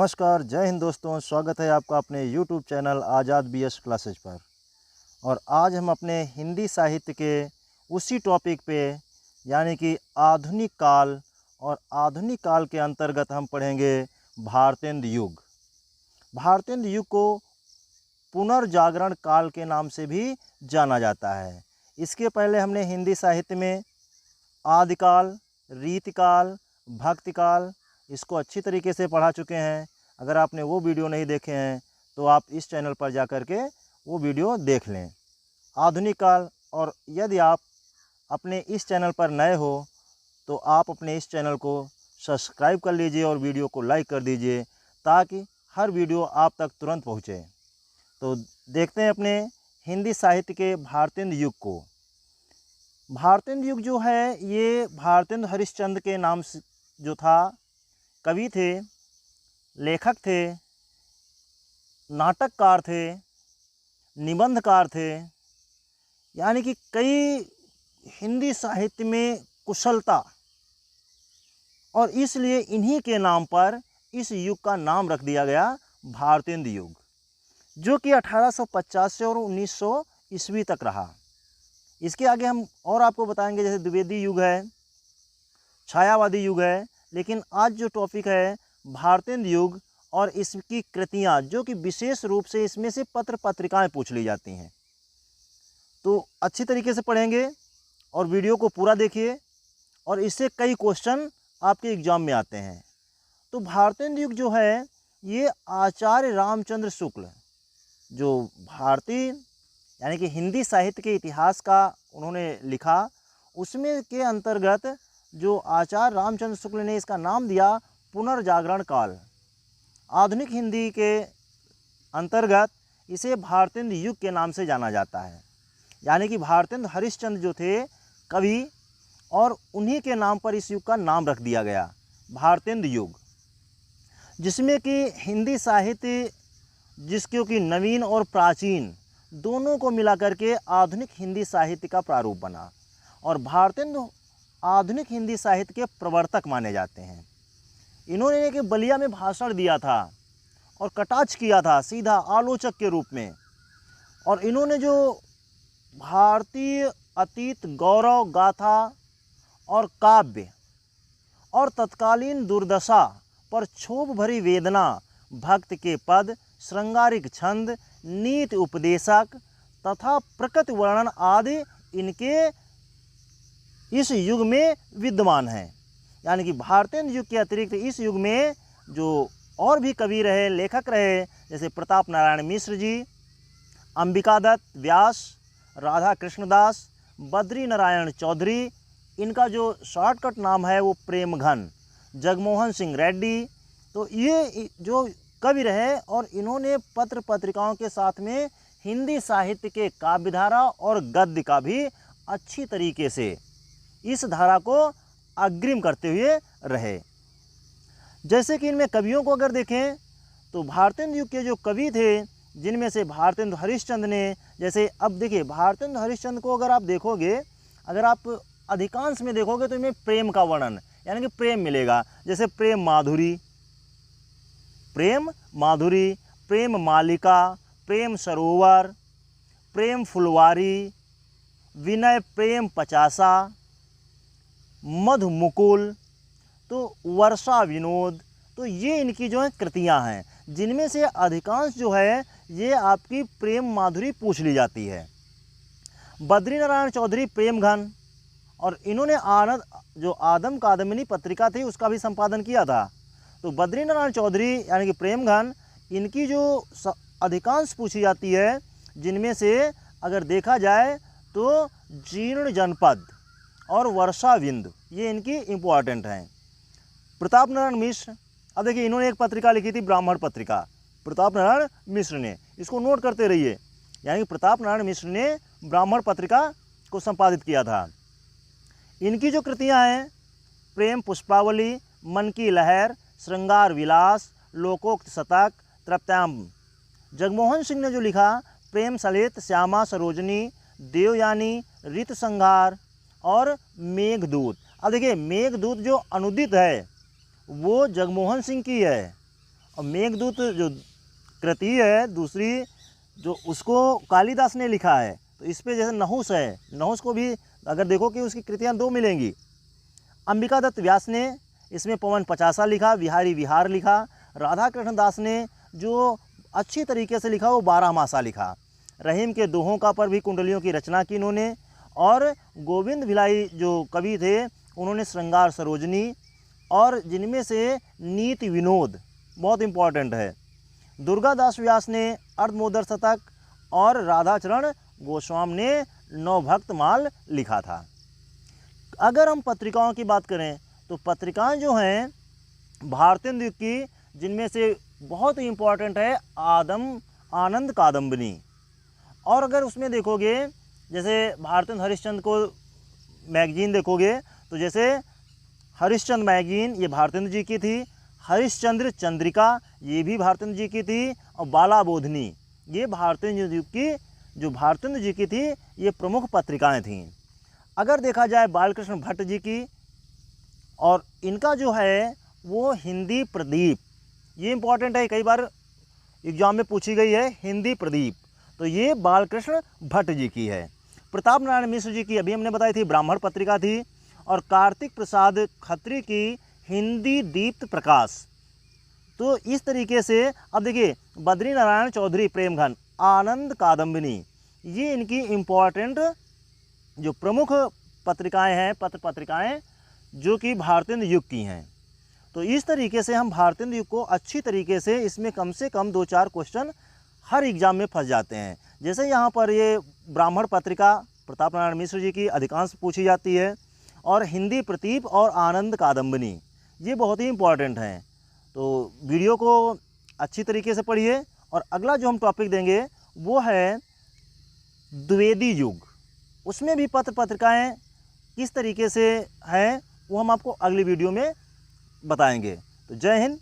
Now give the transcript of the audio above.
नमस्कार, जय हिंद दोस्तों। स्वागत है आपका अपने YouTube चैनल आज़ाद BS क्लासेज पर। और आज हम अपने हिंदी साहित्य के उसी टॉपिक पे यानी कि आधुनिक काल, और आधुनिक काल के अंतर्गत हम पढ़ेंगे भारतेंदु युग। भारतेंदु युग को पुनर्जागरण काल के नाम से भी जाना जाता है। इसके पहले हमने हिंदी साहित्य में आदिकाल, रीतिकाल, भक्तिकाल इसको अच्छी तरीके से पढ़ा चुके हैं। अगर आपने वो वीडियो नहीं देखे हैं तो आप इस चैनल पर जा कर के वो वीडियो देख लें। आधुनिक काल, और यदि आप अपने इस चैनल पर नए हो तो आप अपने इस चैनल को सब्सक्राइब कर लीजिए और वीडियो को लाइक कर दीजिए ताकि हर वीडियो आप तक तुरंत पहुँचे। तो देखते हैं अपने हिंदी साहित्य के भारतेंदु युग को। भारतेंदु युग जो है ये भारतेंदु हरिश्चंद्र के नाम से जो था, कवि थे, लेखक थे, नाटककार थे, निबंधकार थे, यानी कि कई हिंदी साहित्य में कुशलता, और इसलिए इन्हीं के नाम पर इस युग का नाम रख दिया गया भारतेंदु युग, जो कि 1850 से और 1900 ईस्वी तक रहा। इसके आगे हम और आपको बताएंगे, जैसे द्विवेदी युग है, छायावादी युग है, लेकिन आज जो टॉपिक है भारतेंदु युग और इसकी कृतियाँ, जो कि विशेष रूप से इसमें से पत्र पत्रिकाएं पूछ ली जाती हैं। तो अच्छी तरीके से पढ़ेंगे और वीडियो को पूरा देखिए, और इससे कई क्वेश्चन आपके एग्जाम में आते हैं। तो भारतेंदु युग जो है ये आचार्य रामचंद्र शुक्ल, जो भारतीय यानी कि हिंदी साहित्य के इतिहास का उन्होंने लिखा, उसमें के अंतर्गत जो आचार्य रामचंद्र शुक्ल ने इसका नाम दिया पुनर्जागरण काल। आधुनिक हिंदी के अंतर्गत इसे भारतेंदु युग के नाम से जाना जाता है। यानी कि भारतेंदु हरिश्चंद्र जो थे कवि, और उन्हीं के नाम पर इस युग का नाम रख दिया गया भारतेंदु युग, जिसमें कि हिंदी साहित्य जिसको कि नवीन और प्राचीन दोनों को मिलाकर के आधुनिक हिंदी साहित्य का प्रारूप बना। और भारतेंदु आधुनिक हिंदी साहित्य के प्रवर्तक माने जाते हैं। इन्होंने एक बलिया में भाषण दिया था और कटाक्ष किया था सीधा आलोचक के रूप में। और इन्होंने जो भारतीय अतीत गौरव गाथा और काव्य और तत्कालीन दुर्दशा पर क्षोभ भरी वेदना, भक्त के पद, श्रृंगारिक छंद, नीति उपदेशक तथा प्रकृति वर्णन आदि इनके इस युग में विद्यमान हैं। यानी कि भारतेंदु युग के अतिरिक्त इस युग में जो और भी कवि रहे, लेखक रहे, जैसे प्रताप नारायण मिश्र जी, अंबिका दत्त व्यास, राधा कृष्णदास, बद्री नारायण चौधरी, इनका जो शॉर्टकट नाम है वो प्रेमघन, जगमोहन सिंह रेड्डी, तो ये जो कवि रहे, और इन्होंने पत्र पत्रिकाओं के साथ में हिंदी साहित्य के काव्यधारा और गद्य का भी अच्छी तरीके से इस धारा को अग्रिम करते हुए रहे। जैसे कि इनमें कवियों को अगर देखें तो भारतेंदु युग के जो कवि थे, जिनमें से भारतेंदु हरिश्चंद्र ने, जैसे अब देखिए भारतेंदु हरिश्चंद्र को अगर आप देखोगे, अगर आप अधिकांश में देखोगे तो इनमें प्रेम का वर्णन यानी कि प्रेम मिलेगा। जैसे प्रेम माधुरी, प्रेम मालिका, प्रेम सरोवर, प्रेम फुलवारी, विनय प्रेम पचासा, मधु मुकुल, तो वर्षा विनोद, तो ये इनकी जो है कृतियां हैं, जिनमें से अधिकांश जो है ये आपकी प्रेम माधुरी पूछ ली जाती है। बद्री नारायण चौधरी प्रेमघन, और इन्होंने आनंद जो आदम कादमिनी पत्रिका थी उसका भी संपादन किया था। तो बद्री नारायण चौधरी यानी कि प्रेमघन, इनकी जो अधिकांश पूछी जाती है, जिनमें से अगर देखा जाए तो जीर्ण जनपद और वर्षाविंद, ये इनकी इम्पोर्टेंट हैं। प्रताप नारायण मिश्र, अब देखिए इन्होंने एक पत्रिका लिखी थी ब्राह्मण पत्रिका, प्रताप नारायण मिश्र ने, इसको नोट करते रहिए। यानी कि प्रताप नारायण मिश्र ने ब्राह्मण पत्रिका को संपादित किया था। इनकी जो कृतियां हैं, प्रेम पुष्पावली, मन की लहर, श्रृंगार विलास, लोकोक्त शतक, तृप्तांब। जगमोहन सिंह ने जो लिखा, प्रेम सलित, श्यामा सरोजनी, देवयानी, ऋत संहार और मेघदूत। अब देखिए मेघदूत जो अनुदित है वो जगमोहन सिंह की है, और मेघदूत जो कृति है दूसरी, जो उसको कालिदास ने लिखा है, तो इस पे जैसे नहुस है, नहुस को भी अगर देखो कि उसकी कृतियाँ दो मिलेंगी। अंबिका दत्त व्यास ने इसमें पवन पचासा लिखा, विहारी विहार लिखा। राधा कृष्ण दास ने जो अच्छी तरीके से लिखा वो 12 मासा लिखा। रहीम के दोहों का पर भी कुंडलियों की रचना की इन्होंने। और गोविंद भिलाई जो कवि थे उन्होंने श्रृंगार सरोजनी, और जिनमें से नीति विनोद बहुत इम्पॉर्टेंट है। दुर्गादास व्यास ने अर्धमोदर शतक, और राधाचरण गोस्वामी ने नवभक्तमाल लिखा था। अगर हम पत्रिकाओं की बात करें तो पत्रिकाएं जो हैं भारतेंदु युग की, जिनमें से बहुत ही इम्पॉर्टेंट है आनंद कादम्बिनी। और अगर उसमें देखोगे जैसे भारतेंदु हरिश्चंद्र को मैगजीन देखोगे तो जैसे हरिश्चंद्र मैगजीन ये भारतेंदु जी की थी, हरिश्चंद्र चंद्रिका ये भी भारतेंदु जी की थी, और बाला बोधनी ये भारतेंदु जी की, जो भारतेंदु जी की थी, ये प्रमुख पत्रिकाएं थीं। अगर देखा जाए बालकृष्ण भट्ट जी की, और इनका जो है वो हिंदी प्रदीप, ये इम्पॉर्टेंट है, कई बार एग्जाम में पूछी गई है हिंदी प्रदीप, तो ये बालकृष्ण भट्ट जी की है। प्रताप नारायण मिश्र जी की अभी हमने बताई थी ब्राह्मण पत्रिका थी, और कार्तिक प्रसाद खत्री की हिंदी दीप्त प्रकाश। तो इस तरीके से अब देखिए बद्री नारायण चौधरी प्रेमघन आनंद कादम्बिनी, ये इनकी इम्पॉर्टेंट जो प्रमुख पत्रिकाएं हैं, पत्रिकाएं जो कि भारतेंदु युग की हैं। तो इस तरीके से हम भारतेंदु युग को अच्छी तरीके से, इसमें कम से कम 2-4 क्वेश्चन हर एग्जाम में फंस जाते हैं। जैसे यहाँ पर ये ब्राह्मण पत्रिका प्रताप नारायण मिश्र जी की अधिकांश पूछी जाती है, और हिंदी प्रतीप और आनंद कादम्बिनी ये बहुत ही इम्पॉर्टेंट हैं। तो वीडियो को अच्छी तरीके से पढ़िए, और अगला जो हम टॉपिक देंगे वो है द्विवेदी युग। उसमें भी पत्रिकाएं किस तरीके से हैं वो हम आपको अगली वीडियो में बताएंगे। तो जय हिंद,